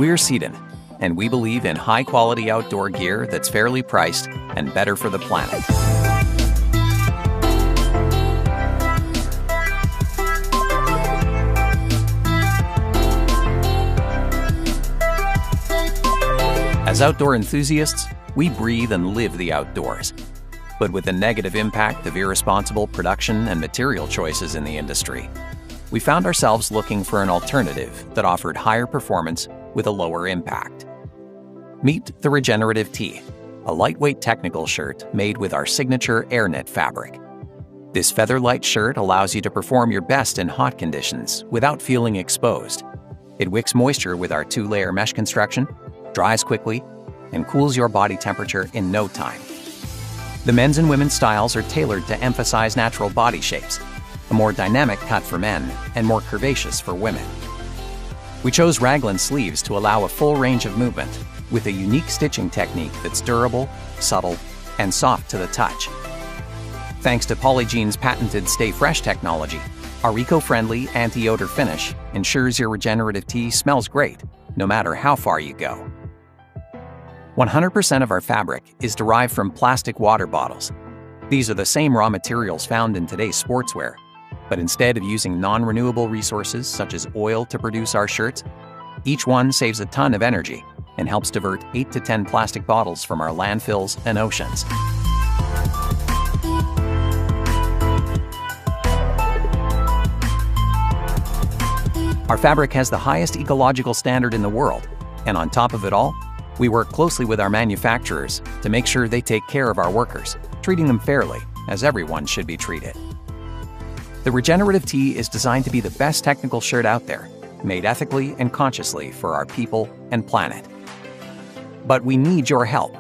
We're Sedon, and we believe in high-quality outdoor gear that's fairly priced and better for the planet. As outdoor enthusiasts, we breathe and live the outdoors. But with the negative impact of irresponsible production and material choices in the industry, we found ourselves looking for an alternative that offered higher performance with a lower impact. Meet the Regenerative Tee, a lightweight technical shirt made with our signature AirKnit fabric. This feather-light shirt allows you to perform your best in hot conditions without feeling exposed. It wicks moisture with our 2-layer mesh construction, dries quickly, and cools your body temperature in no time. The men's and women's styles are tailored to emphasize natural body shapes, a more dynamic cut for men and more curvaceous for women. We chose raglan sleeves to allow a full range of movement with a unique stitching technique that's durable, subtle, and soft to the touch. Thanks to Polygene's patented Stay Fresh technology, our eco-friendly anti-odor finish ensures your regenerative tee smells great no matter how far you go. 100% of our fabric is derived from plastic water bottles. These are the same raw materials found in today's sportswear, but instead of using non-renewable resources such as oil to produce our shirts, each one saves a ton of energy and helps divert 8 to 10 plastic bottles from our landfills and oceans. Our fabric has the highest ecological standard in the world, and on top of it all, we work closely with our manufacturers to make sure they take care of our workers, treating them fairly, as everyone should be treated. The Regenerative Tee is designed to be the best technical shirt out there, made ethically and consciously for our people and planet. But we need your help.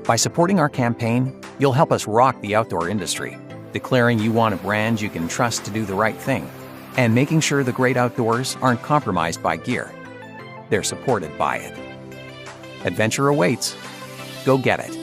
By supporting our campaign, you'll help us rock the outdoor industry, declaring you want a brand you can trust to do the right thing, and making sure the great outdoors aren't compromised by gear. They're supported by it. Adventure awaits. Go get it.